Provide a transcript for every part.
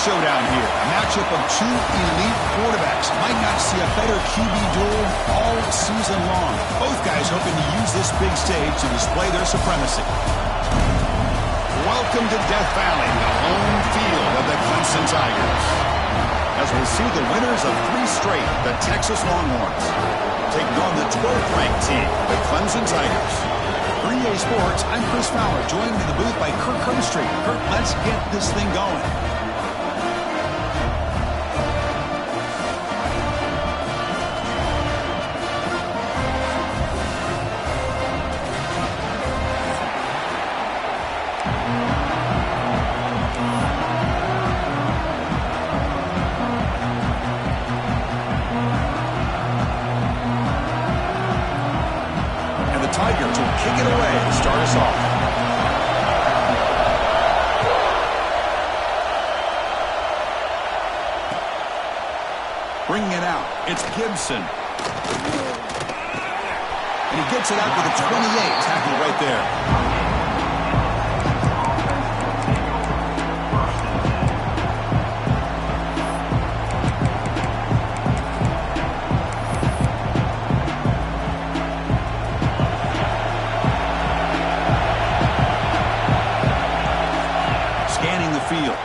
showdown here. A matchup of two elite quarterbacks. Might not see a better QB duel all season long. Both guys hoping to use this big stage to display their supremacy. Welcome to Death Valley, the home field of the Clemson Tigers. As we see the winners of 3 straight, the Texas Longhorns, taking on the 12th ranked team, the Clemson Tigers. For EA Sports, I'm Chris Fowler, joined in the booth by Kirk Herbstreit. Kirk, let's get this thing going. Tigers will kick it away to start us off. Bringing it out, it's Gibson. And he gets it out to the 28, tackle right there.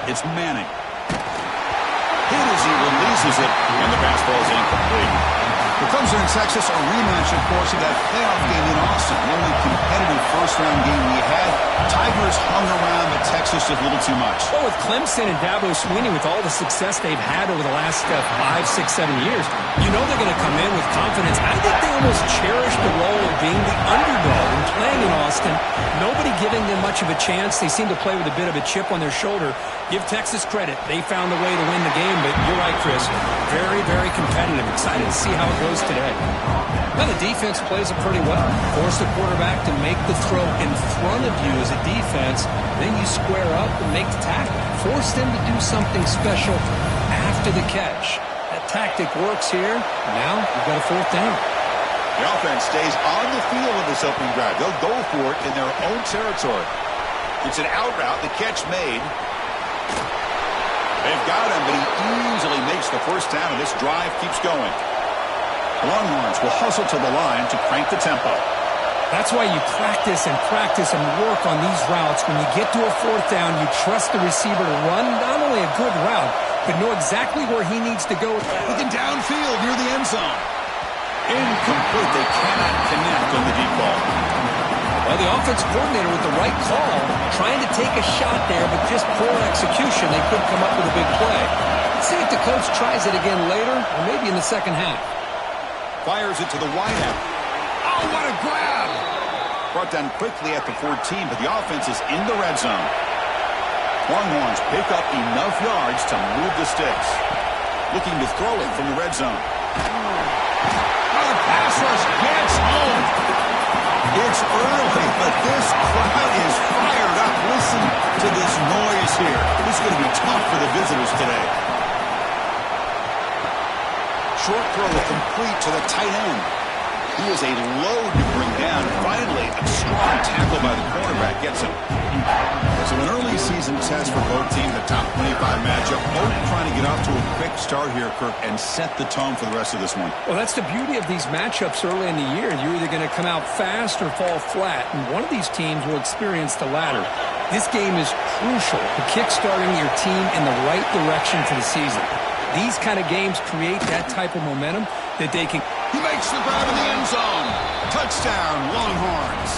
It's Manning. Hit as he releases it, and the pass ball is incomplete. Well, Clemson and Texas, a rematch, of course, of that playoff game in Austin. The only competitive first-round game we had. Tigers hung around, but Texas just a little too much. Well, with Clemson and Dabo Swinney, with all the success they've had over the last 5, 6, 7 years, you know they're going to come in with confidence. I think they almost cherish the role of being the underdog and playing in Austin. Nobody giving them much of a chance. They seem to play with a bit of a chip on their shoulder. Give Texas credit. They found a way to win the game, but you're right, Chris. Very, very competitive. Excited to see how it goes today. Well, the defense plays it pretty well. Force the quarterback to make the throw in front of you as a defense. Then you square up and make the tackle. Force them to do something special after the catch. That tactic works here. Now you've got a 4th down. The offense stays on the field in this opening drive. They'll go for it in their own territory. It's an out route. The catch made. They've got him, but he easily makes the first down, and this drive keeps going. The Longhorns will hustle to the line to crank the tempo. That's why you practice and work on these routes. When you get to a 4th down, you trust the receiver to run not only a good route, but know exactly where he needs to go. Looking downfield near the end zone. Incomplete. They cannot connect on the deep ball. Well, the offense coordinator with the right call, trying to take a shot there, but just poor execution. They couldn't come up with a big play. Let's see if the coach tries it again later, or maybe in the second half. Fires it to the wideout. Oh, what a grab! Brought down quickly at the 14, but the offense is in the red zone. Longhorns pick up enough yards to move the sticks. Looking to throw it from the red zone. Oh, the pass rush gets home. It's early, but this crowd is fired up. Listen to this noise here. This is going to be tough for the visitors today. Short throw complete to the tight end. He is a load to bring down. Finally, a strong tackle by the cornerback gets him. So an early season test for both teams, a top 25 matchup. Both trying to get off to a quick start here, Kirk, and set the tone for the rest of this one. Well, that's the beauty of these matchups early in the year. You're either going to come out fast or fall flat, and one of these teams will experience the latter. This game is crucial to kick-starting your team in the right direction for the season. These kind of games create that type of momentum that they can... He makes the grab in the end zone. Touchdown, Longhorns.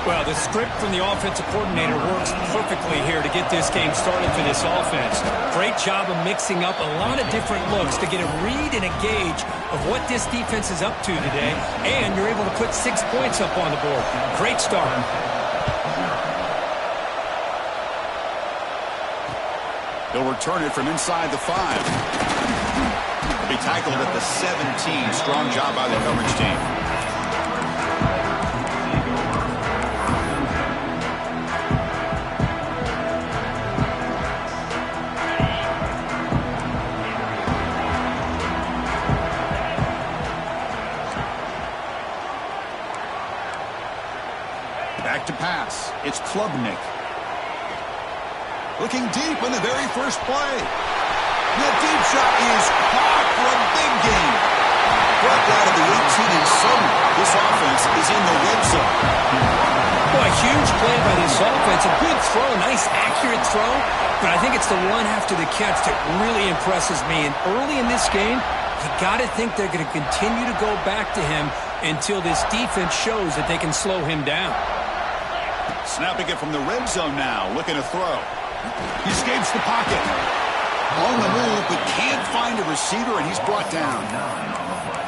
Well, the script from the offensive coordinator works perfectly here to get this game started for this offense. Great job of mixing up a lot of different looks to get a read and a gauge of what this defense is up to today, and you're able to put 6 points up on the board. Great start. They'll return it from inside the 5. They'll be tackled at the 17. Strong job by the coverage team. Back to pass. It's Klubnik. Looking deep on the very first play. The deep shot is caught for a big gain. Brought down to the 18, and suddenly this offense is in the red zone. Well, a huge play by this offense. A good throw, nice accurate throw. But I think it's the run after the catch that really impresses me. And early in this game, you got to think they're going to continue to go back to him until this defense shows that they can slow him down. Snapping it from the red zone now, looking to throw. He escapes the pocket. On the move, but can't find a receiver, and he's brought down.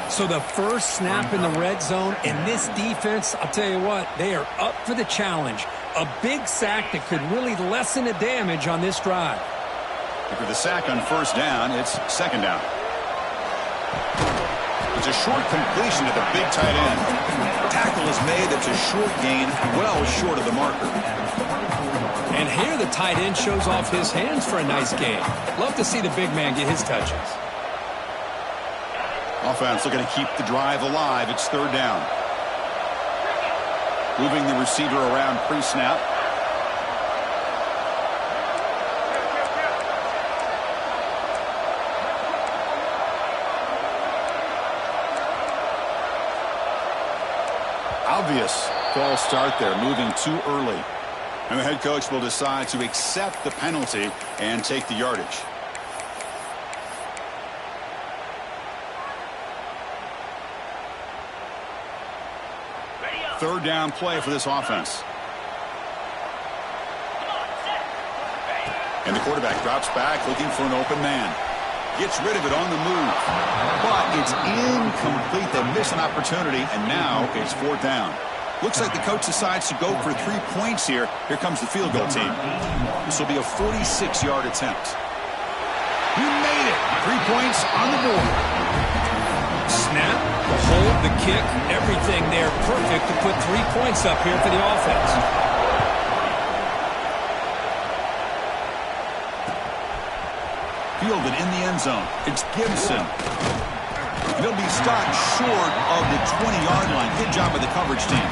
So the first snap in the red zone, and this defense, I'll tell you what, they are up for the challenge. A big sack that could really lessen the damage on this drive. After the sack on first down, it's second down. It's a short completion to the big tight end. Tackle is made. That's a short gain, well short of the marker. And here the tight end shows off his hands for a nice gain. Love to see the big man get his touches. Offense looking to keep the drive alive. It's third down. Moving the receiver around pre-snap. Obvious false start there, moving too early. And the head coach will decide to accept the penalty and take the yardage. Third down play for this offense. And the quarterback drops back looking for an open man. Gets rid of it on the move. But it's incomplete. They miss an opportunity, and now it's fourth down. Looks like the coach decides to go for 3 points here. Here comes the field goal team. This will be a 46-yard attempt. He made it. 3 points on the board. Snap, the hold, the kick, everything there perfect to put 3 points up here for the offense. Fielded in the end zone. It's Gibson. He'll be stopped short of the 20-yard line. Good job by the coverage team.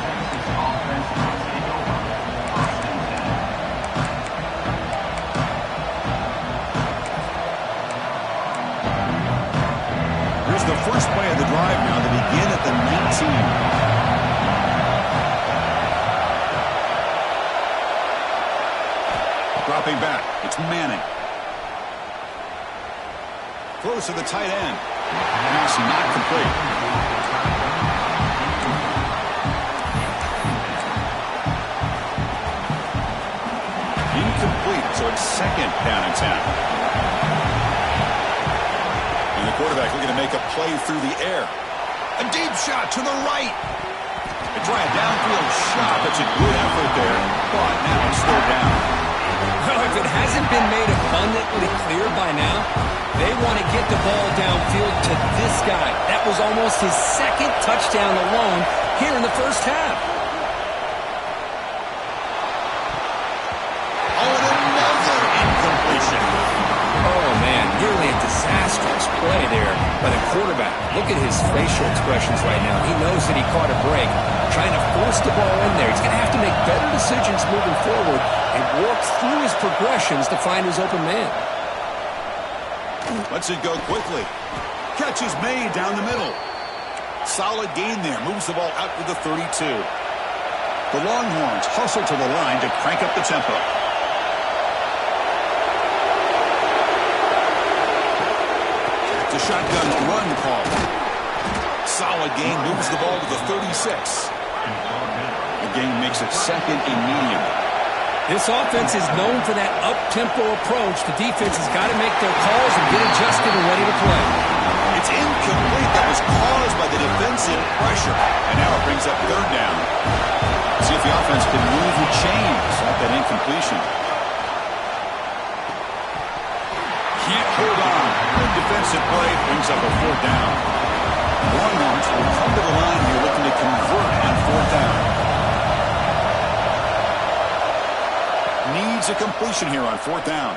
Here's the first play of the drive now. They begin at the 19. Dropping back. It's Manning. Throws to the tight end. Pass not complete. Incomplete, so it's second down and 10. And the quarterback looking to make a play through the air. A deep shot to the right. They try a downfield shot. That's a good effort there, but now it's third down. Well, if it hasn't been made abundantly clear by now, they want to get the ball downfield to this guy. That was almost his second touchdown alone here in the first half. Oh, and another incompletion. Oh, man, nearly a disastrous play there by the quarterback. Look at his facial expressions right now. He knows that he caught a break, trying to force the ball in there. He's going to have to make better decisions moving forward and work through his progressions to find his open man. Lets it go quickly. Catch is made down the middle. Solid gain there. Moves the ball out to the 32. The Longhorns hustle to the line to crank up the tempo. It's a shotgun run call. Solid gain. Moves the ball to the 36. The gain makes it second and medium. This offense is known for that up-tempo approach. The defense has got to make their calls and get adjusted and ready to play. It's incomplete. That was caused by the defensive pressure. And now it brings up third down. See if the offense can move the chains off that incompletion. Can't hold on. Good defensive play. Brings up a fourth down. Longhorns will come to the line here looking to convert on fourth down. Needs a completion here on fourth down.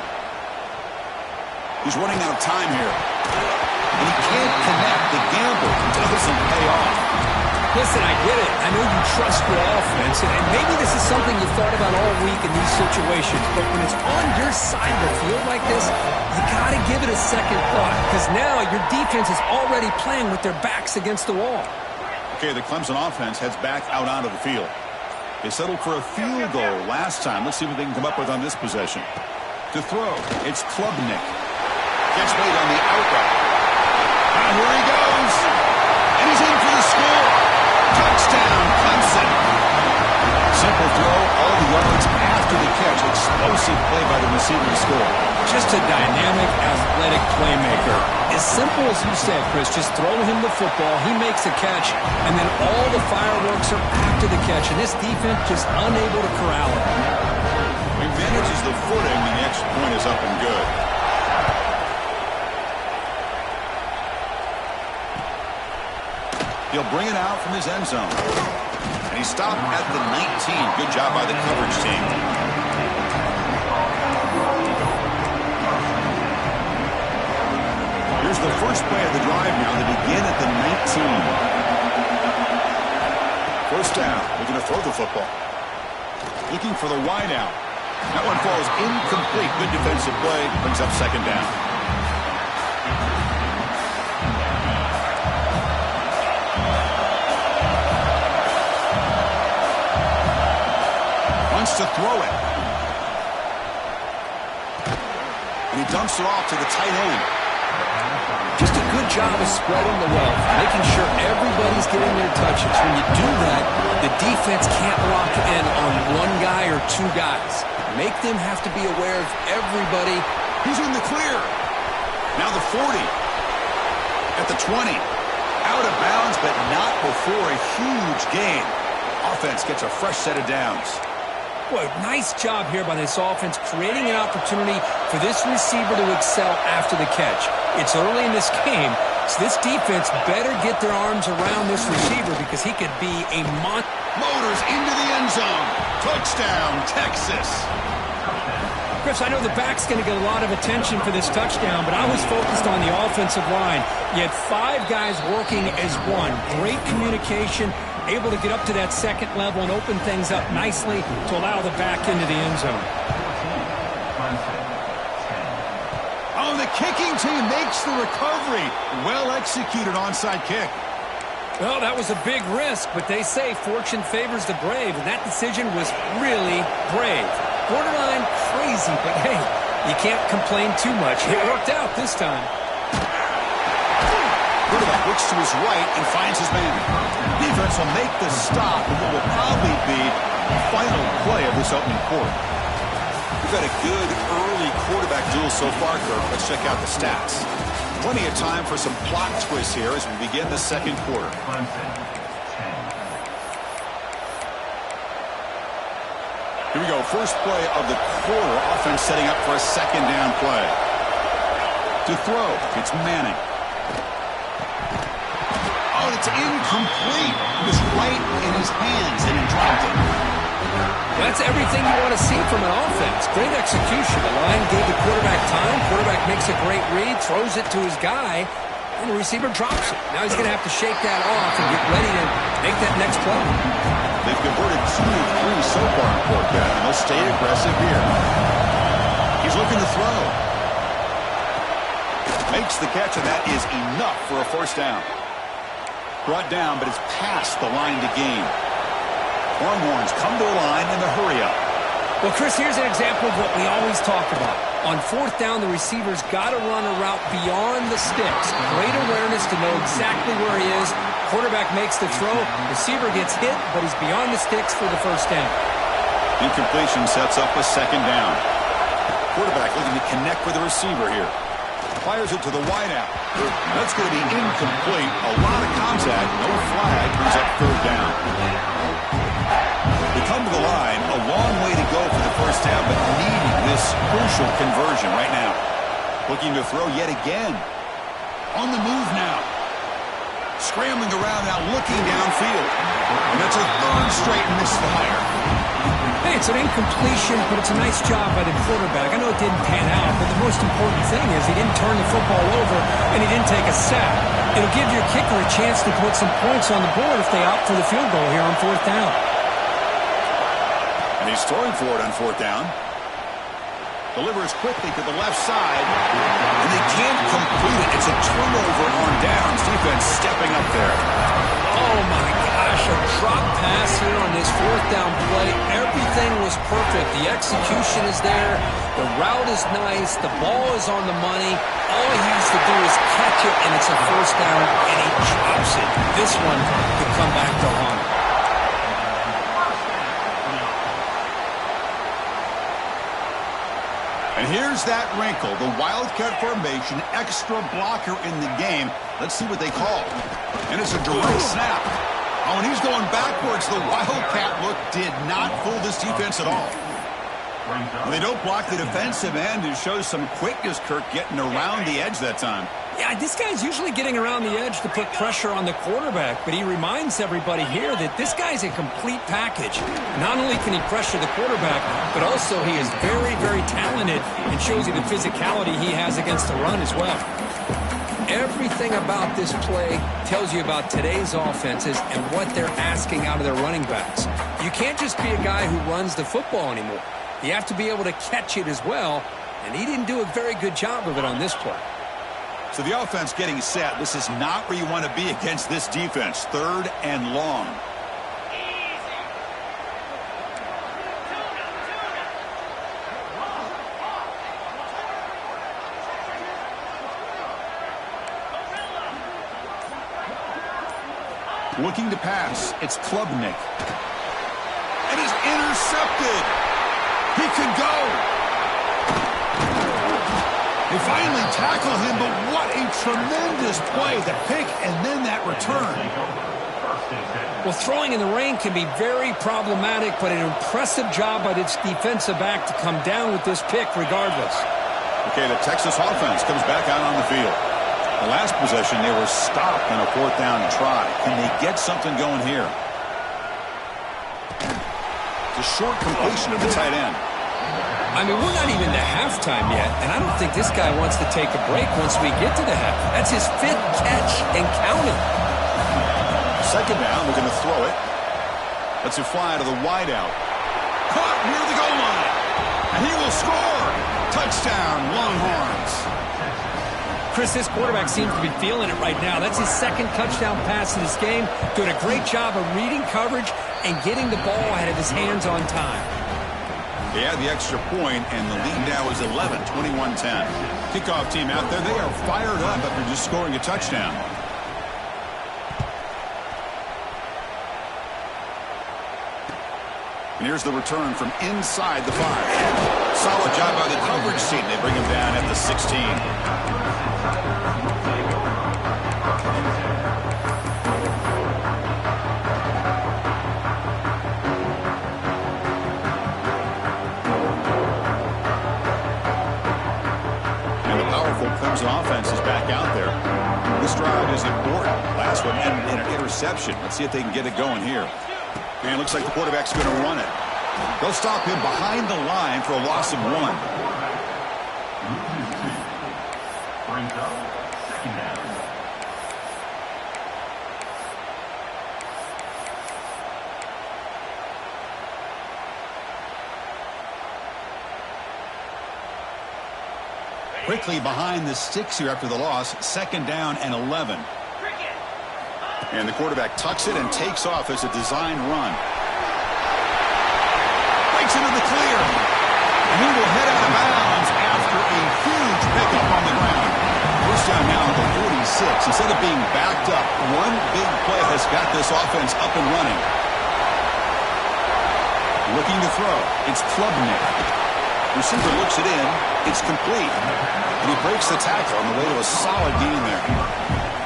He's running out of time here. And he can't connect. The gamble doesn't pay off. Listen, I get it. I know you trust your offense, and maybe this is something you thought about all week in these situations, but when it's on your side of the field like this, you got to give it a second thought, because now your defense is already playing with their backs against the wall. Okay, the Clemson offense heads back out onto the field. They settled for a field goal last time. Let's see what they can come up with on this possession. To throw, it's Klubnik. Gets made on the out route. And here he goes. And he's in for the score. Touchdown, Clemson. Simple throw, all the yards after the catch. Explosive play by the receiver to score. Just a dynamic, athletic playmaker. As simple as you said, Chris, just throw him the football, he makes a catch, and then all the fireworks are after the catch, and this defense just unable to corral it. Advantages the footing, and the extra point is up and good. He'll bring it out from his end zone. And he stopped at the 19. Good job by the coverage team. Here's the first play of the drive now. They begin at the 19. First down. Looking to throw the football. Looking for the wide out. That one falls incomplete. Good defensive play. Brings up second down. Wants to throw it. And he dumps it off to the tight end. Just a good job of spreading the wealth, making sure everybody's getting their touches. When you do that, the defense can't lock in on one guy or two guys. Make them have to be aware of everybody. He's in the clear. Now the 40. At the 20. Out of bounds, but not before a huge gain. Offense gets a fresh set of downs. Boy, nice job here by this offense, creating an opportunity for this receiver to excel after the catch. It's early in this game, so this defense better get their arms around this receiver because he could be a monster. Motors into the end zone. Touchdown, Texas. Chris, I know the back's going to get a lot of attention for this touchdown, but I was focused on the offensive line. You had 5 guys working as one. Great communication, able to get up to that second level and open things up nicely to allow the back into the end zone. Oh, the kicking team makes the recovery. Well executed onside kick. Well, that was a big risk, but they say fortune favors the brave, and that decision was really brave. Borderline crazy, but hey, you can't complain too much. It worked out this time. Quarterback looks to his right and finds his man. Defense will make the stop, and what will probably be the final play of this opening quarter. We've had a good early quarterback duel so far, Kirk. Let's check out the stats. Plenty of time for some plot twists here as we begin the second quarter. Here we go. First play of the quarter. Offense setting up for a second down play. To throw, it's Manning. Oh, it's incomplete. It was right in his hands, and he dropped it. That's everything you want to see from an offense. Great execution. The line gave the quarterback time. Quarterback makes a great read, throws it to his guy, and the receiver drops it. Now he's going to have to shake that off and get ready to make that next play. They've converted 2 of 3 so far in quarterback, and they'll stay aggressive here. He's looking to throw. Makes the catch, and that is enough for a first down. Brought down, but it's past the line to gain. Longhorns come to the line in the hurry-up. Well, Chris, here's an example of what we always talk about. On fourth down, the receiver's got to run a route beyond the sticks. Great awareness to know exactly where he is. Quarterback makes the throw. Receiver gets hit, but he's beyond the sticks for the first down. Incompletion sets up a second down. Quarterback looking to connect with the receiver here. Fires it to the wideout. That's going to be incomplete. A lot of contact. No flag. Brings up third down. They come to the line. A long way to go for the first down, but needing this crucial conversion right now. Looking to throw yet again. On the move now. Scrambling around now, looking downfield. And that's a third straight misfire. Hey, it's an incompletion, but it's a nice job by the quarterback. I know it didn't pan out, but the most important thing is he didn't turn the football over and he didn't take a sack. It'll give your kicker a chance to put some points on the board if they opt for the field goal here on 4th down. And he's throwing for it on 4th down. Delivers quickly to the left side, and they can't complete it. It's a turnover on downs. Defense stepping up there. Oh, my gosh, a drop pass here on this 4th down play. Everything was perfect. The execution is there. The route is nice. The ball is on the money. All he has to do is catch it, and it's a 1st down, and he drops it. This one could come back to haunt him. And here's that wrinkle, the Wildcat formation, extra blocker in the game. Let's see what they call. And it's a direct snap. Oh, and he's going backwards. The Wildcat look did not fool this defense at all. When they don't block the defensive end, it shows some quickness, Kirk, getting around the edge that time. Yeah, this guy's usually getting around the edge to put pressure on the quarterback, but he reminds everybody here that this guy's a complete package. Not only can he pressure the quarterback, but also he is very, very talented and shows you the physicality he has against the run as well. Everything about this play tells you about today's offenses and what they're asking out of their running backs. You can't just be a guy who runs the football anymore. You have to be able to catch it as well, and he didn't do a very good job of it on this play. So the offense getting set. This is not where you want to be against this defense. 3rd and long. Looking to pass. It's Klubnik. And it's intercepted. He can go. They finally tackle him, but what a tremendous play. The pick and then that return. Well, throwing in the rain can be very problematic, but an impressive job by this defensive back to come down with this pick regardless. Okay, the Texas offense comes back out on the field. The last possession, they were stopped on a 4th down try. Can they get something going here? It's a short completion of the tight end. I mean, we're not even to halftime yet, and I don't think this guy wants to take a break once we get to the half. That's his 5th catch and counting. 2nd down, we're going to throw it. Lets it fly to the wideout. Caught near the goal line. And he will score. Touchdown, Longhorns. Chris, this quarterback seems to be feeling it right now. That's his 2nd touchdown pass in this game. Doing a great job of reading coverage and getting the ball out of his hands on time. They had the extra point, and the lead now is 11, 21-10. Kickoff team out there, they are fired up after just scoring a touchdown. And here's the return from inside the 5. Solid job by the coverage team. They bring him down at the 16. Clemson offense is back out there. This drive is important. Last one ended in an interception. Let's see if they can get it going here. And it looks like the quarterback's going to run it. They'll stop him behind the line for a loss of 1. Quickly behind the sticks here after the loss. 2nd down and 11. And the quarterback tucks it and takes off as a design run. Breaks into the clear. And he will head out of bounds after a huge pickup on the ground. First down now at the 46. Instead of being backed up, one big play has got this offense up and running. Looking to throw. It's Klubnik. Receiver looks it in. It's complete. And he breaks the tackle on the way to a solid gain there.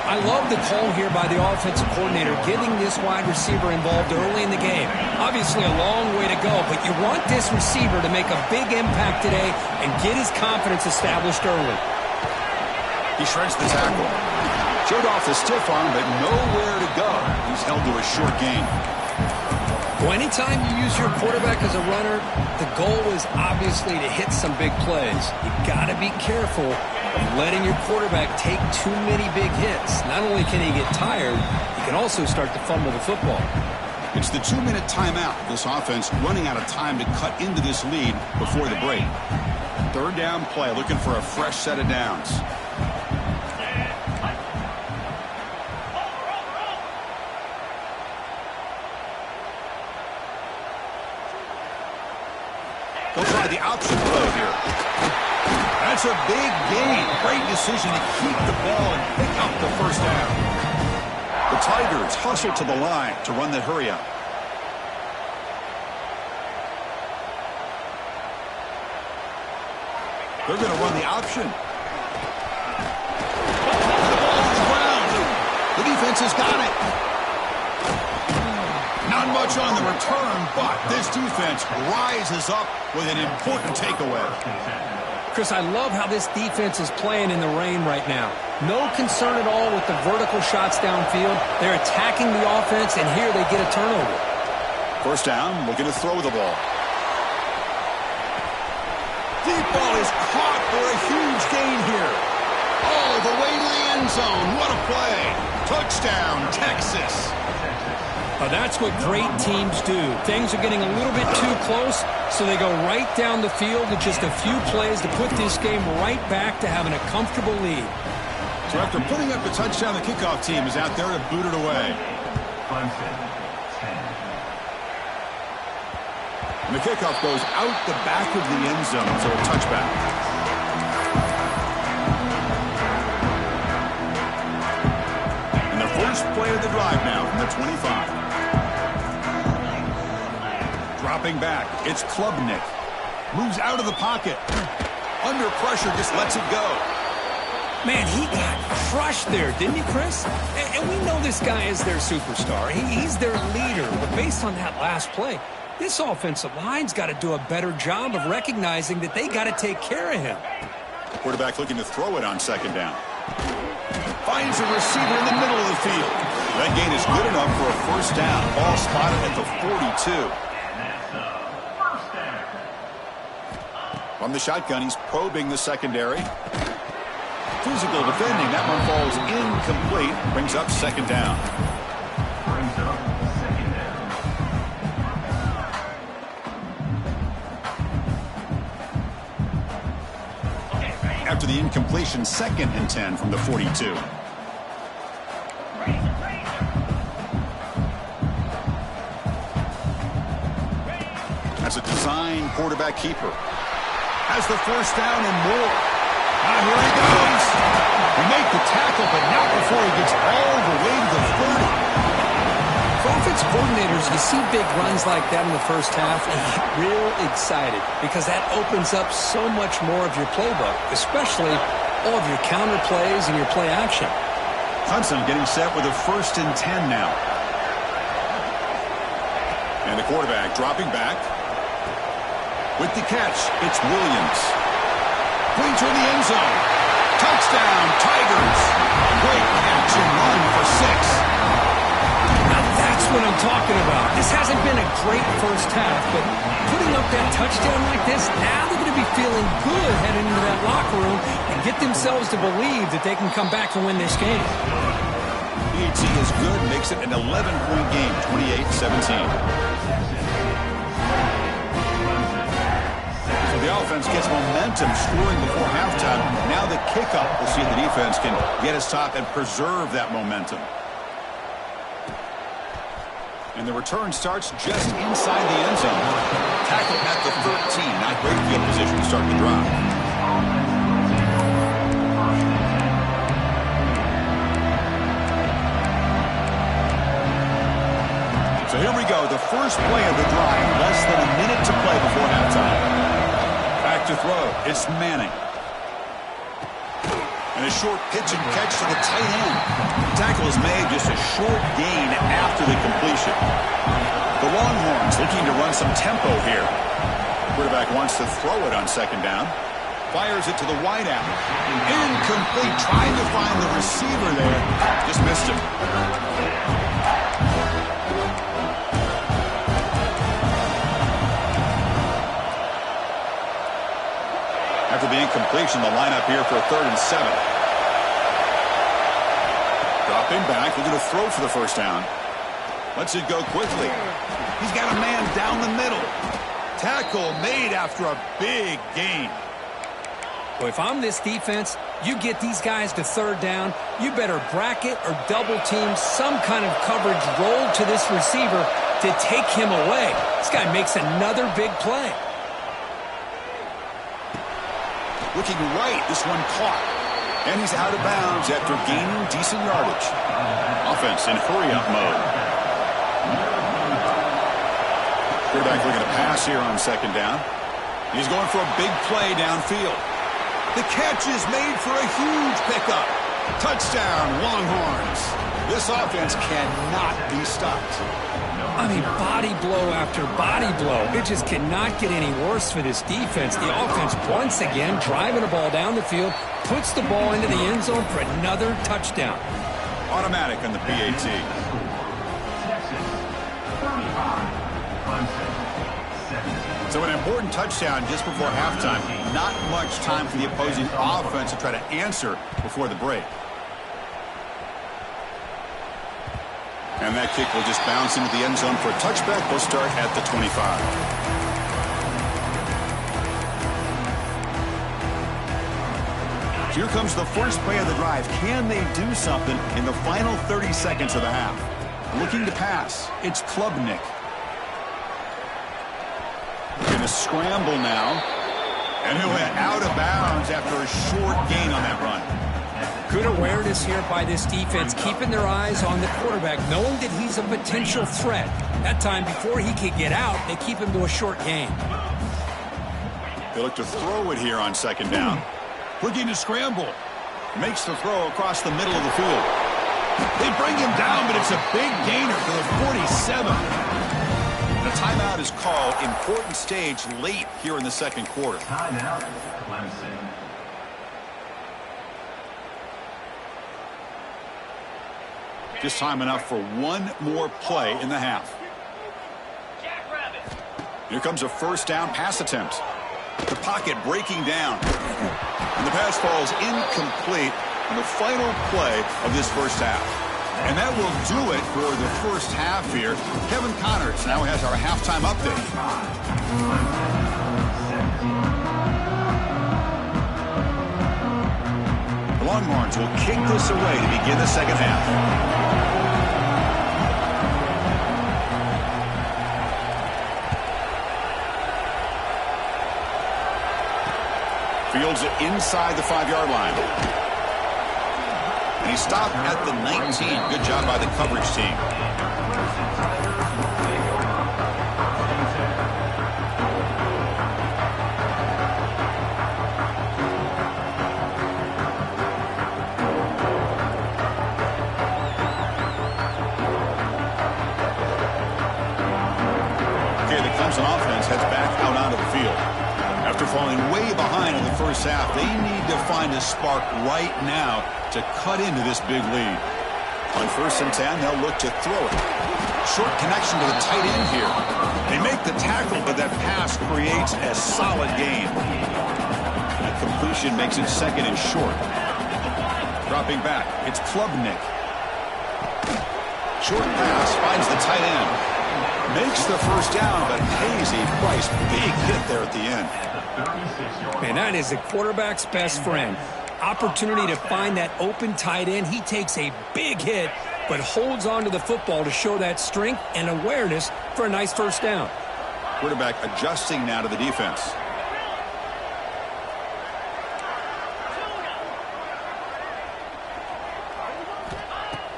I love the call here by the offensive coordinator, getting this wide receiver involved early in the game. Obviously a long way to go, but you want this receiver to make a big impact today and get his confidence established early. He shreds the tackle. Showed off the stiff arm, but nowhere to go. He's held to a short gain. Well, anytime you use your quarterback as a runner, the goal is obviously to hit some big plays. You got to be careful letting your quarterback take too many big hits. Not only can he get tired, he can also start to fumble the football. It's the 2-minute timeout. This offense running out of time to cut into this lead before the break. Third down play, looking for a fresh set of downs. They'll try the option throw here. That's a big gain. Great decision to keep the ball and pick up the first down. The Tigers hustle to the line to run the hurry up. They're going to run the option. The ball on the ground. The defense has got it. Not much on the return, but this defense rises up with an important takeaway. Chris, I love how this defense is playing in the rain right now. No concern at all with the vertical shots downfield. They're attacking the offense, and here they get a turnover. First down, looking to throw the ball. Deep ball is caught for a huge gain here. All the way to the end zone. What a play. Touchdown, Texas. That's what great teams do. Things are getting a little bit too close, so they go right down the field with just a few plays to put this game right back to having a comfortable lead. So after putting up the touchdown, the kickoff team is out there to boot it away. And the kickoff goes out the back of the end zone, so a touchback. And the first play of the drive now from the 25. Dropping back, it's Klubnik. Moves out of the pocket. Under pressure, just lets it go. Man, he got crushed there, didn't he, Chris? And we know this guy is their superstar. He's their leader. But based on that last play, this offensive line's got to do a better job of recognizing that they got to take care of him. Quarterback looking to throw it on second down. Finds a receiver in the middle of the field. That gain is good enough for a first down. Ball spotted at the 42. From the shotgun, he's probing the secondary. Physical defending. That one falls incomplete. Brings up second down. After the incompletion, 2nd and 10 from the 42. That's a design quarterback keeper. Has the first down and more. Now here he goes. He made the tackle, but not before he gets all the way to the 30. For offense coordinators, you see big runs like that in the first half, and you get real excited because that opens up so much more of your playbook, especially all of your counter plays and your play action. Clemson getting set with a 1st and 10 now. And the quarterback dropping back. With the catch, it's Williams. Going toward the end zone. Touchdown, Tigers. Great catch and run for 6. Now that's what I'm talking about. This hasn't been a great first half, but putting up that touchdown like this, now they're going to be feeling good heading into that locker room and get themselves to believe that they can come back and win this game. PAT is good, makes it an 11-point game, 28-17. The offense gets momentum scoring before halftime. Now the kickoff. We'll see if the defense can get a stop and preserve that momentum. And the return starts just inside the end zone. Tackle at the 13. Not great field position to start the drive. So here we go. The first play of the drive. Less than a minute to play before halftime. Back to throw. It's Manning. And a short pitch and catch to the tight end. Tackle is made, just a short gain after the completion. The Longhorns looking to run some tempo here. Quarterback wants to throw it on second down. Fires it to the wideout. Incomplete. Trying to find the receiver there. Just missed him. After the incomplete, formation to line up here for a 3rd and 7. Dropping back, looking to throw for the first down. Lets it go quickly. He's got a man down the middle. Tackle made after a big gain. Well, if I'm this defense, you get these guys to 3rd down, you better bracket or double team some kind of coverage roll to this receiver to take him away. This guy makes another big play. Looking right, this one caught. And he's out of bounds after gaining decent yardage. Offense in hurry-up mode. Quarterback looking to pass here on 2nd down. He's going for a big play downfield. The catch is made for a huge pickup. Touchdown, Longhorns. This offense cannot be stopped. I mean, body blow after body blow. It just cannot get any worse for this defense. The offense, once again, driving the ball down the field, puts the ball into the end zone for another touchdown. Automatic on the PAT. So an important touchdown just before halftime. Not much time for the opposing offense to try to answer before the break. And that kick will just bounce into the end zone for a touchback. They'll start at the 25. Here comes the first play of the drive. Can they do something in the final 30 seconds of the half? Looking to pass. It's Klubnik. Going to scramble now. And he'll head out of bounds after a short gain on that run. Good awareness here by this defense, keeping their eyes on the quarterback, knowing that he's a potential threat. That time, before he could get out, they keep him to a short gain. They look to throw it here on 2nd down. Looking to scramble. Makes the throw across the middle of the field. They bring him down, but it's a big gainer for the 47. The timeout is called. Important stage late here in the 2nd quarter. Timeout, Clemson. Just time enough for one more play in the half. Here comes a 1st down pass attempt. The pocket breaking down. And the pass falls incomplete on the final play of this 1st half. And that will do it for the 1st half here. Kevin Connors now has our halftime update. The Longhorns will kick this away to begin the 2nd half. Fields it inside the 5-yard line. And he stopped at the 19. Good job by the coverage team. Okay, the Clemson offense heads back out onto the field. After falling way behind in the 1st half, they need to find a spark right now to cut into this big lead. On 1st and 10, they'll look to throw it. Short connection to the tight end here. They make the tackle, but that pass creates a solid gain. That completion makes it 2nd and short. Dropping back, it's Klubnik. Short pass finds the tight end. Makes the 1st down, but pays a price. Big hit there at the end. Man, that is the quarterback's best friend. Opportunity to find that open tight end. He takes a big hit, but holds on to the football to show that strength and awareness for a nice 1st down. Quarterback adjusting now to the defense.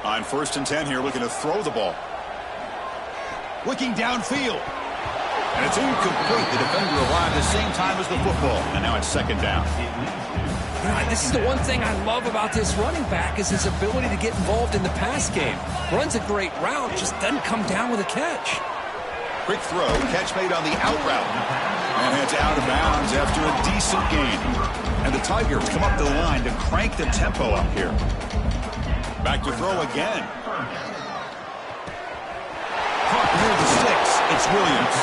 On 1st and 10 here, looking to throw the ball. Looking downfield. And it's incomplete. The defender arrived at the same time as the football. And now it's 2nd down. This is the one thing I love about this running back is his ability to get involved in the pass game. Runs a great route, just doesn't come down with a catch. Quick throw, catch made on the out route. And heads out of bounds after a decent gain. And the Tigers come up to the line to crank the tempo up here. Back to throw again. Caught near the sticks. It's Williams.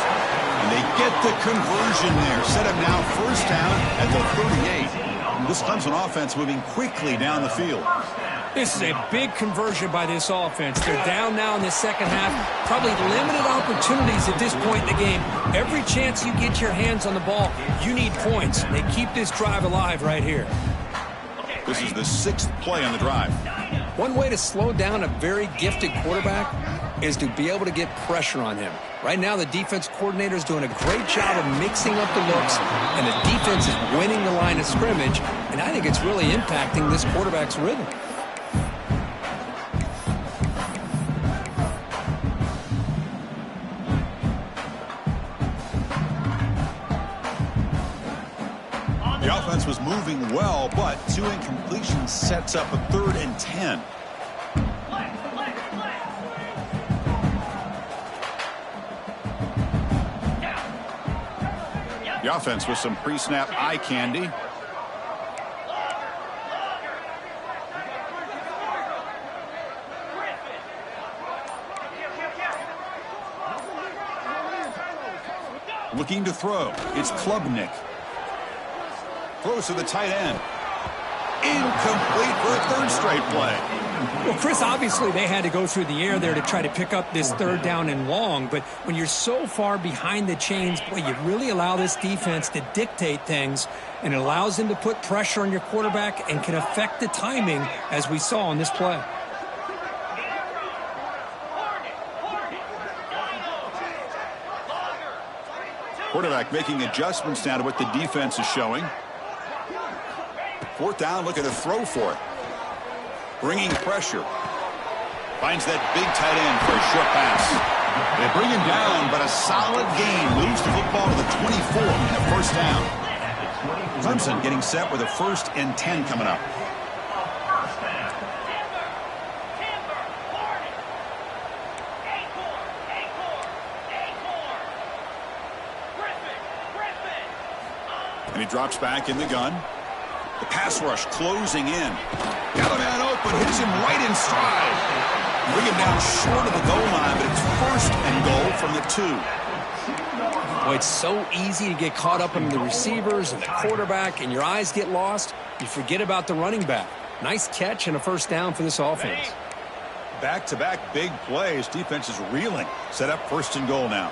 And they get the conversion there. Set up now 1st down at the 38. This Clemson offense moving quickly down the field. This is a big conversion by this offense. They're down now in the second half. Probably limited opportunities at this point in the game. Every chance you get your hands on the ball, you need points. They keep this drive alive right here. This is the 6th play on the drive. One way to slow down a very gifted quarterback is to be able to get pressure on him. Right now, the defense coordinator is doing a great job of mixing up the looks, and the defense is winning the line of scrimmage, and I think it's really impacting this quarterback's rhythm. The offense was moving well, but 2 incompletions sets up a 3rd and 10. The offense with some pre-snap eye candy. Looking to throw. It's Klubnik. Throws to the tight end. Incomplete for a 3rd straight play. Well, Chris, obviously they had to go through the air there to try to pick up this 3rd down and long, but when you're so far behind the chains, boy, you really allow this defense to dictate things, and it allows them to put pressure on your quarterback and can affect the timing, as we saw on this play. Quarterback making adjustments now to what the defense is showing. 4th down, looking to throw for it. Bringing pressure. Finds that big tight end for a short pass. They bring him down, but a solid gain moves the football to the 24 and a 1st down. Clemson getting set with a 1st and 10 coming up. And he drops back in the gun. The pass rush closing in. Got a man open, hits him right in stride. Bring him down short of the goal line, but it's 1st and goal from the 2. Boy, it's so easy to get caught up in the receivers and the quarterback, and your eyes get lost. You forget about the running back. Nice catch and a 1st down for this offense. Back-to-back big plays. Defense is reeling. Set up 1st and goal now.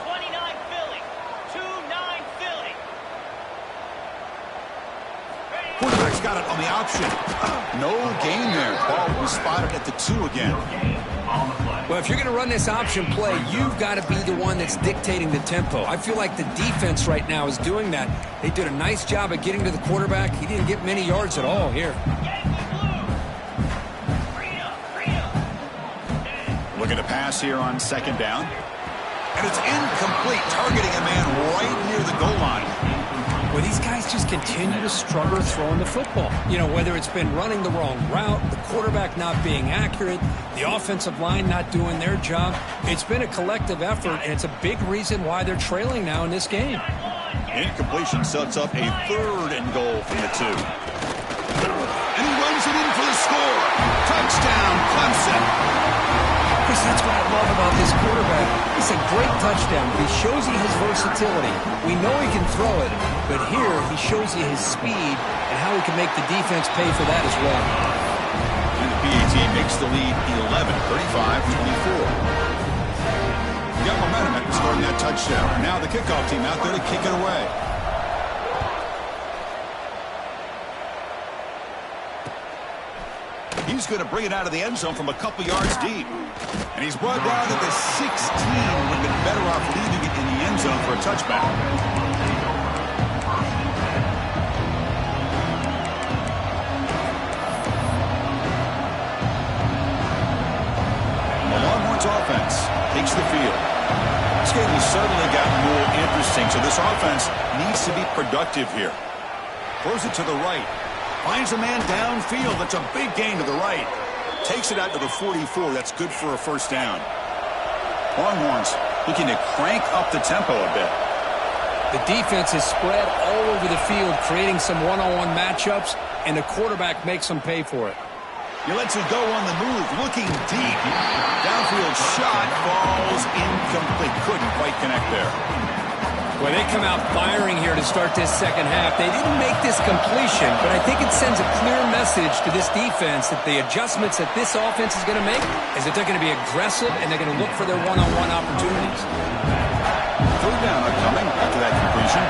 Quarterback's got it on the option. No gain there. Ball was spotted at the 2 again. Well, if you're going to run this option play, you've got to be the one that's dictating the tempo. I feel like the defense right now is doing that. They did a nice job of getting to the quarterback. He didn't get many yards at all here. Looking to pass here on 2nd down. And it's incomplete, targeting a man right near the goal line. Well, these guys just continue to struggle throwing the football. You know, whether it's been running the wrong route, the quarterback not being accurate, the offensive line not doing their job. It's been a collective effort, and it's a big reason why they're trailing now in this game. Incompletion sets up a 3rd and goal from the 2. And he runs it in for the score. Touchdown, Clemson. Chris, that's what I love about this quarterback. It's a great touchdown. He shows you his versatility. We know he can throw it, but here he shows you his speed and how he can make the defense pay for that as well. And the PAT makes the lead 11, 35-24. We got momentum after scoring that touchdown. Now the kickoff team out there to kick it away. He's going to bring it out of the end zone from a couple yards deep. And he's brought down to the 16. Would have been better off leaving it in the end zone for a touchback. The Longhorns offense takes the field. This game has suddenly gotten more interesting, so this offense needs to be productive here. Throws it to the right. Finds a man downfield. That's a big gain to the right. Takes it out to the 44. That's good for a 1st down. Longhorns looking to crank up the tempo a bit. The defense is spread all over the field, creating some one-on-one matchups, and the quarterback makes them pay for it. He lets it go on the move, looking deep. Downfield shot falls incomplete. Couldn't quite connect there. Well, they come out firing here to start this second half. They didn't make this completion, but I think it sends a clear message to this defense that the adjustments that this offense is going to make is that they're going to be aggressive and they're going to look for their one-on-one opportunities. Third down upcoming after that completion.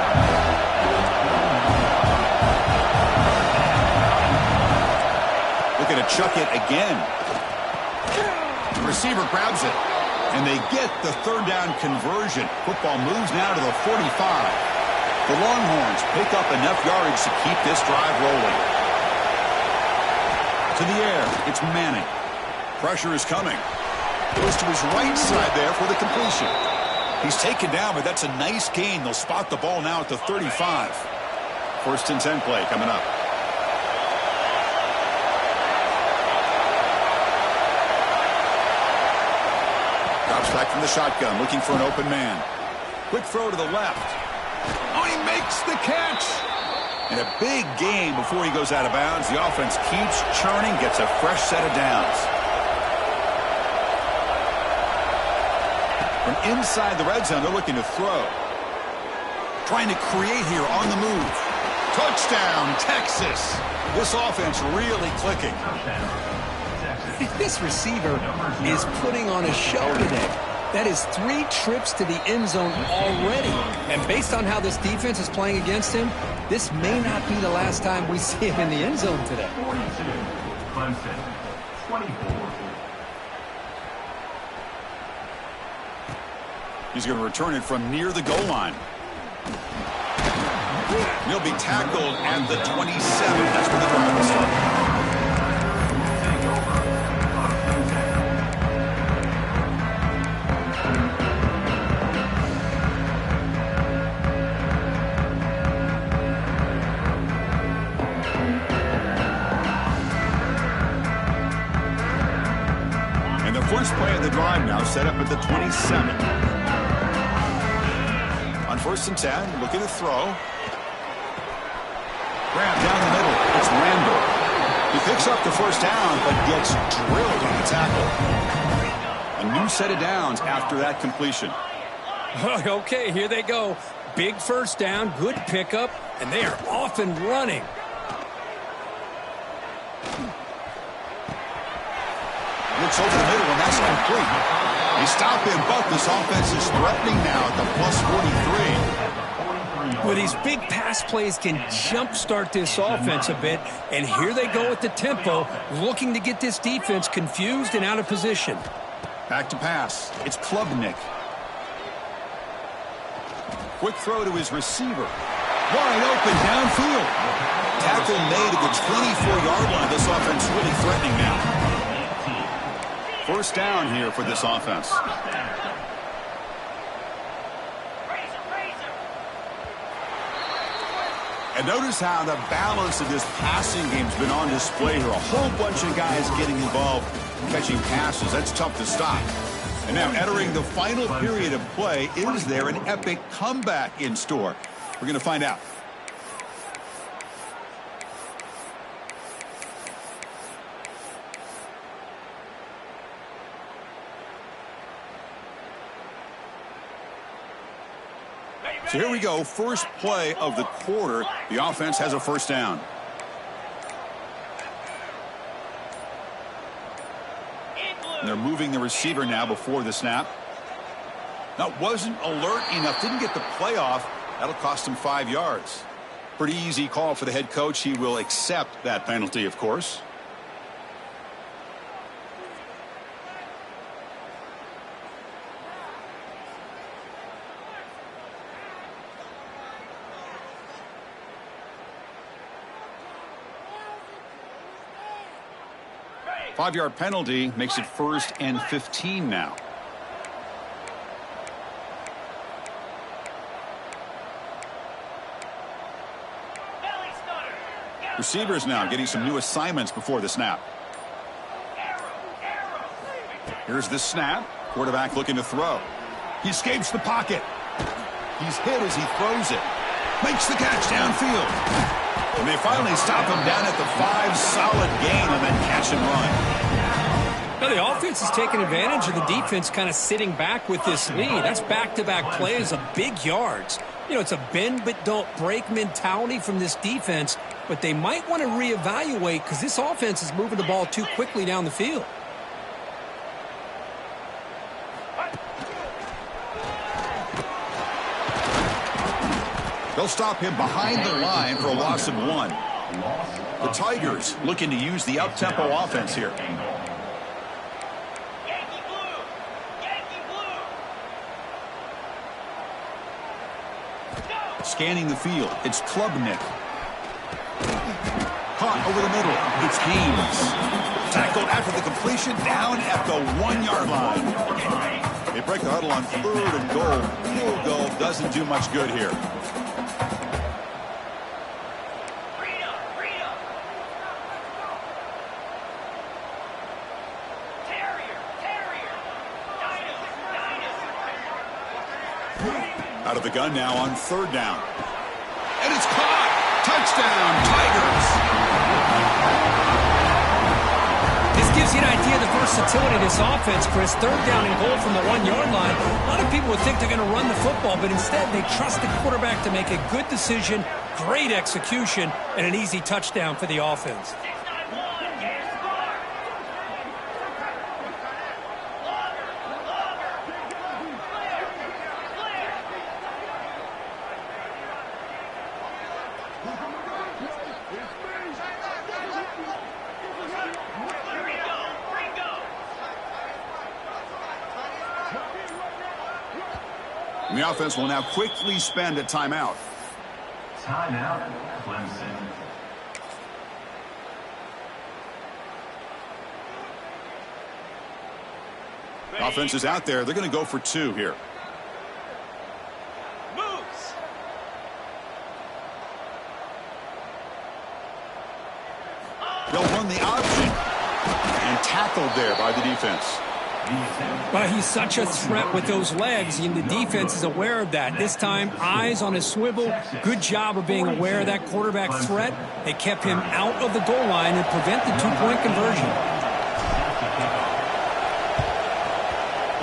Looking to chuck it again. The receiver grabs it. And they get the third down conversion. Football moves now to the 45. The Longhorns pick up enough yardage to keep this drive rolling. To the air, it's Manning. Pressure is coming. Goes to his right side there for the completion. He's taken down, but that's a nice gain. They'll spot the ball now at the 35. First and 10 play coming up. Back from the shotgun, looking for an open man. Quick throw to the left. Oh, he makes the catch. And a big gain before he goes out of bounds. The offense keeps churning, gets a fresh set of downs. From inside the red zone, they're looking to throw. Trying to create here on the move. Touchdown, Texas. This offense really clicking. This receiver is putting on a show today. That is 3 trips to the end zone already. And based on how this defense is playing against him, this may not be the last time we see him in the end zone today. 42, Clemson, 24. He's going to return it from near the goal line. He'll be tackled at the 27. That's where the drive will start. First play of the drive now set up at the 27. On first and 10, looking to throw. Grab down the middle. It's Randall. He picks up the first down, but gets drilled on the tackle. A new set of downs after that completion. Okay, here they go. Big first down, good pickup, and they are off and running. Looks over the middle, and that's complete. They stop him, but this offense is threatening now at the plus 43. Well, these big pass plays can jumpstart this offense a bit, and here they go at the tempo, looking to get this defense confused and out of position. Back to pass. It's Klubnik. Quick throw to his receiver. Wide open downfield. Tackle made at the 24-yard line. This offense really threatening now. First down here for this offense. And notice how the balance of this passing game's been on display here. A whole bunch of guys getting involved catching passes. That's tough to stop. And now entering the final period of play, is there an epic comeback in store? We're going to find out. So here we go, first play of the quarter. The offense has a first down. And they're moving the receiver now before the snap. Now, wasn't alert enough, didn't get the play off. That'll cost him 5 yards. Pretty easy call for the head coach. He will accept that penalty, of course. Five-yard penalty makes it first and 15 now. Receivers now getting some new assignments before the snap. Here's the snap. Quarterback looking to throw. He escapes the pocket. He's hit as he throws it. Makes the catch downfield. And they finally stop him down at the 5. Solid gain on that catch and run. Now, the offense is taking advantage of the defense kind of sitting back with this lead. That's back-to-back plays of big yards. You know, it's a bend but don't break mentality from this defense, but they might want to reevaluate because this offense is moving the ball too quickly down the field. They'll stop him behind the line for a loss of 1. The Tigers looking to use the up-tempo offense here. Scanning the field, it's Klubnik. Caught over the middle, it's Haynes. Tackled after the completion, down at the 1-yard line. They break the huddle on 3rd and goal. Field goal doesn't do much good here. Out of the gun now on 3rd down. And it's caught! Touchdown, Tigers! This gives you an idea of the versatility of this offense, Chris. 3rd down and goal from the 1-yard line. A lot of people would think they're going to run the football, but instead they trust the quarterback to make a good decision, great execution, and an easy touchdown for the offense. And the offense will now quickly spend a timeout. Timeout, Clemson. Offense is out there. They're going to go for 2 here. Moves. They'll run the option. And tackled there by the defense. But he's such a threat with those legs, and the defense is aware of that. This time, eyes on a swivel. Good job of being aware of that quarterback threat. They kept him out of the goal line and prevent the 2-point conversion.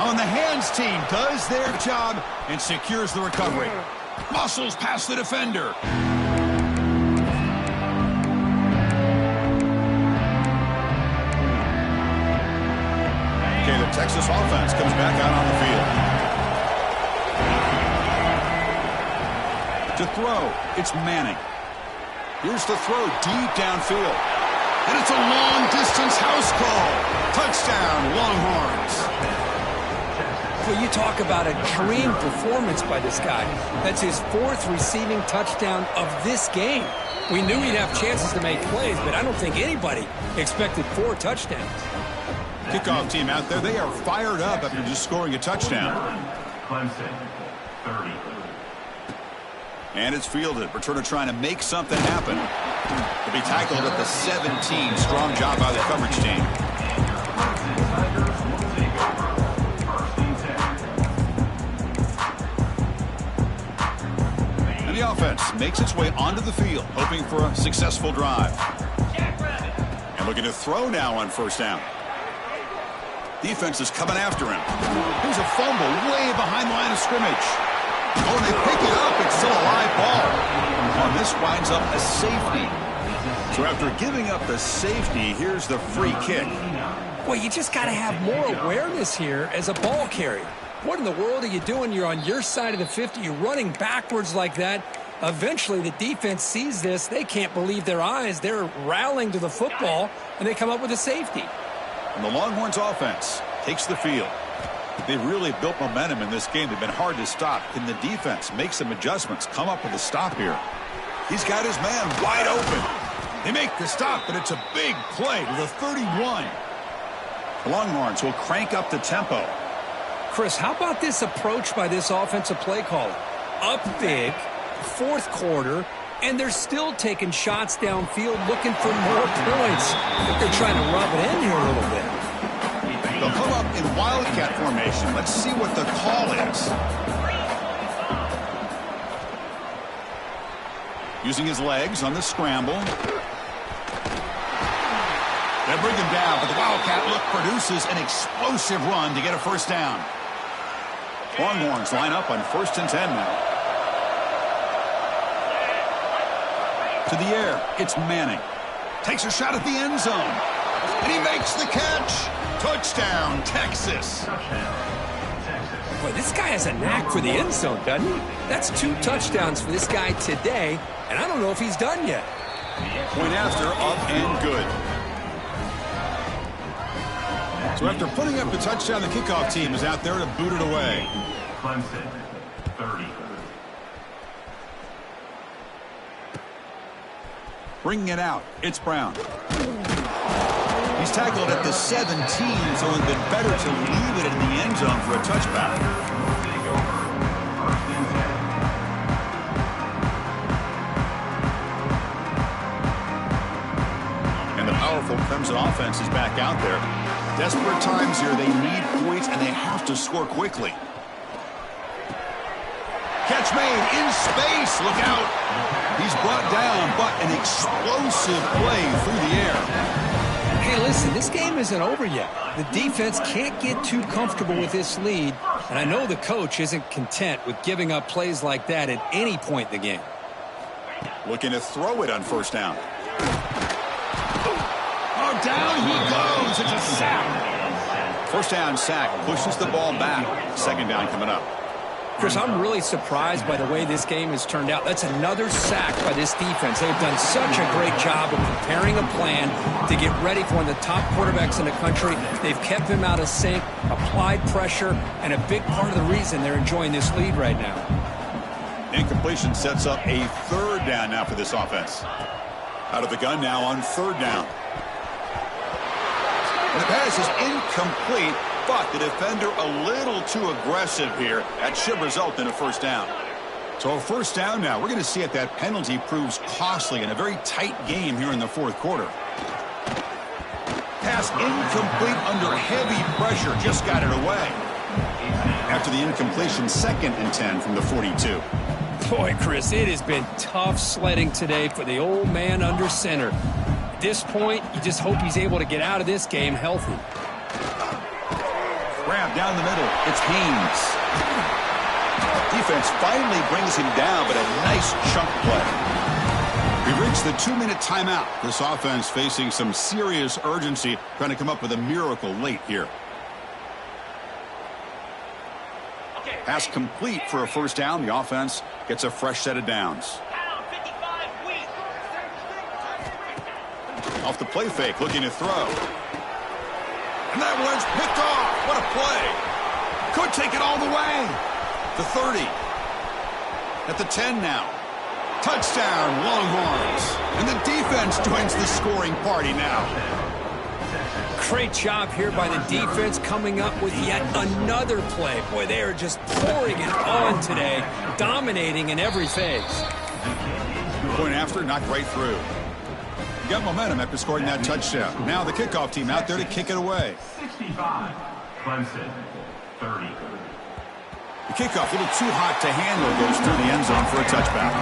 On the hands team does their job and secures the recovery. Muscles past the defender. Okay, the Texas offense comes back out on the field. To throw, it's Manning. Here's the throw deep downfield. And it's a long-distance house call. Touchdown, Longhorns. Well, you talk about a dream performance by this guy. That's his 4th receiving touchdown of this game. We knew he'd have chances to make plays, but I don't think anybody expected 4 touchdowns. Kickoff team out there, they are fired up after just scoring a touchdown. Clemson, 30. And it's fielded. Returner trying to make something happen. To be tackled at the 17. Strong job by the coverage team. And the offense makes its way onto the field, hoping for a successful drive. And looking to throw now on 1st down. Defense is coming after him. Here's a fumble way behind the line of scrimmage. Oh, and they pick it up. It's still a live ball. And this winds up a safety. So after giving up the safety, here's the free kick. Well, you just got to have more awareness here as a ball carrier. What in the world are you doing? You're on your side of the 50. You're running backwards like that. Eventually, the defense sees this. They can't believe their eyes. They're rallying to the football, and they come up with a safety. And the Longhorns offense takes the field. They've really built momentum in this game. They've been hard to stop. Can the defense make some adjustments, come up with a stop here? He's got his man wide open. They make the stop, but it's a big play to the 31. The Longhorns will crank up the tempo. Chris, how about this approach by this offensive play caller? Up big, 4th quarter, and they're still taking shots downfield looking for more points. I think they're trying to rub it in here a little bit. They'll come up in wildcat formation. Let's see what the call is. Using his legs on the scramble. They'll bring him down, but the Wildcat look produces an explosive run to get a first down. Longhorns line up on 1st and 10 now. To the air, it's Manning. Takes a shot at the end zone. And he makes the catch. Touchdown, Texas. Boy, this guy has a knack for the end zone, doesn't he? That's 2 touchdowns for this guy today, and I don't know if he's done yet. Point after, up and good. So after putting up the touchdown, the kickoff team is out there to boot it away. Clemson, 30. Bringing it out, it's Brown. He's tackled at the 17, so it would have been better to leave it in the end zone for a touchback. And the powerful Clemson offense is back out there. Desperate times here. They need points, and they have to score quickly. Catch made in space. Look out. He's brought down, but an explosive play through the air. Hey, listen, this game isn't over yet. The defense can't get too comfortable with this lead, and I know the coach isn't content with giving up plays like that at any point in the game. Looking to throw it on 1st down. Oh, down he goes. It's a sack. 1st down sack pushes the ball back. 2nd down coming up. Chris, I'm really surprised by the way this game has turned out. That's another sack by this defense. They've done such a great job of preparing a plan to get ready for one of the top quarterbacks in the country. They've kept him out of sync, applied pressure, and a big part of the reason they're enjoying this lead right now. Incompletion sets up a 3rd down now for this offense. Out of the gun now on 3rd down. And the pass is incomplete. But the defender a little too aggressive here. That should result in a 1st down. So a 1st down now. We're going to see if that penalty proves costly in a very tight game here in the 4th quarter. Pass incomplete under heavy pressure. Just got it away. After the incompletion, 2nd and 10 from the 42. Boy, Chris, it has been tough sledding today for the old man under center. At this point, you just hope he's able to get out of this game healthy. Grab down the middle. It's Haynes. Defense finally brings him down, but a nice chunk play. We've reached the 2-minute timeout. This offense facing some serious urgency, trying to come up with a miracle late here. Pass complete for a 1st down. The offense gets a fresh set of downs. Off the play fake, looking to throw. And that one's picked off. What a play. Could take it all the way. The 30. At the 10 now. Touchdown, Longhorns. And the defense joins the scoring party now. Great job here by the defense coming up with yet another play. Boy, they are just pouring it on today, dominating in every phase. Point after, knocked right through. Got momentum after scoring that touchdown. Now the kickoff team out there to kick it away. 65. Clemson, 30. The kickoff a little too hot to handle. Goes through the end zone for a touchback.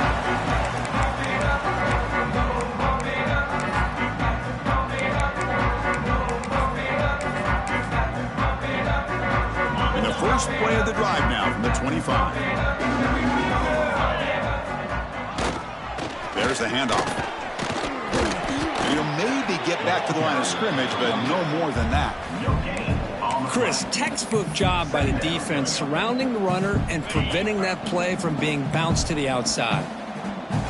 And the first play of the drive now from the 25. There's the handoff. He'll maybe get back to the line of scrimmage, but no more than that. Chris, textbook job by the defense surrounding the runner and preventing that play from being bounced to the outside.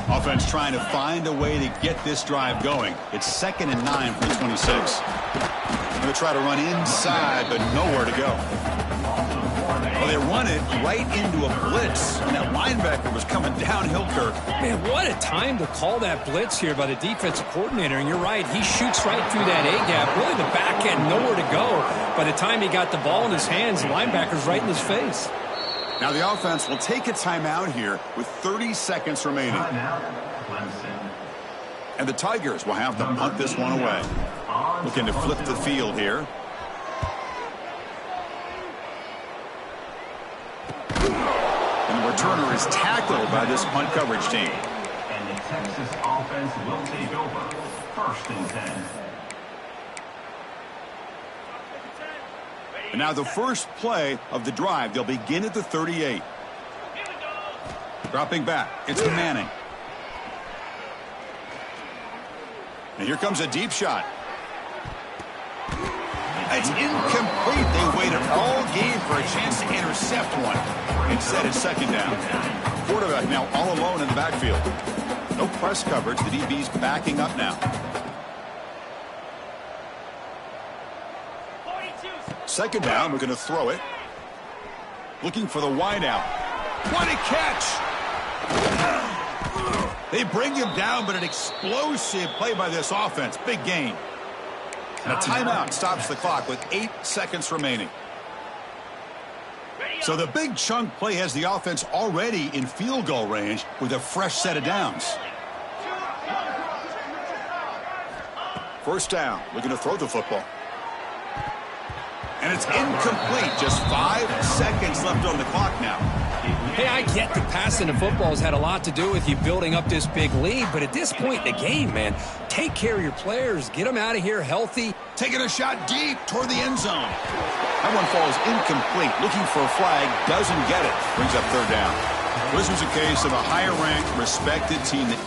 Offense trying to find a way to get this drive going. It's 2nd and 9 from the 26. They're going to try to run inside, but nowhere to go. Well, they run it right into a blitz, and that linebacker was coming downhill, Kirk. Man, what a time to call that blitz here by the defensive coordinator. And you're right, he shoots right through that A-gap. Really the back end, nowhere to go. By the time he got the ball in his hands, the linebacker's right in his face. Now the offense will take a timeout here with 30 seconds remaining. And the Tigers will have to punt this one away. Looking to flip the field here. And the returner is tackled by this punt coverage team. And the Texas offense will take over. 1st and 10. And now the first play of the drive. They'll begin at the 38. Dropping back. It's to Manning. And here comes a deep shot. It's incomplete. They waited all game for a chance to intercept one. Instead, it's second down. Quarterback now all alone in the backfield. No press coverage. The DB's backing up now. Second down. We're going to throw it. Looking for the wideout. What a catch! They bring him down, but an explosive play by this offense. Big gain. And a timeout stops the clock with 8 seconds remaining. So the big chunk play has the offense already in field goal range with a fresh set of downs. First down. We're going to throw the football. And it's incomplete. Just 5 seconds left on the clock now. Hey, I get that passing the football has had a lot to do with you building up this big lead, but at this point in the game, man, take care of your players. Get them out of here healthy. Taking a shot deep toward the end zone. That one falls incomplete. Looking for a flag, doesn't get it. Brings up third down. This was a case of a higher-ranked, respected team that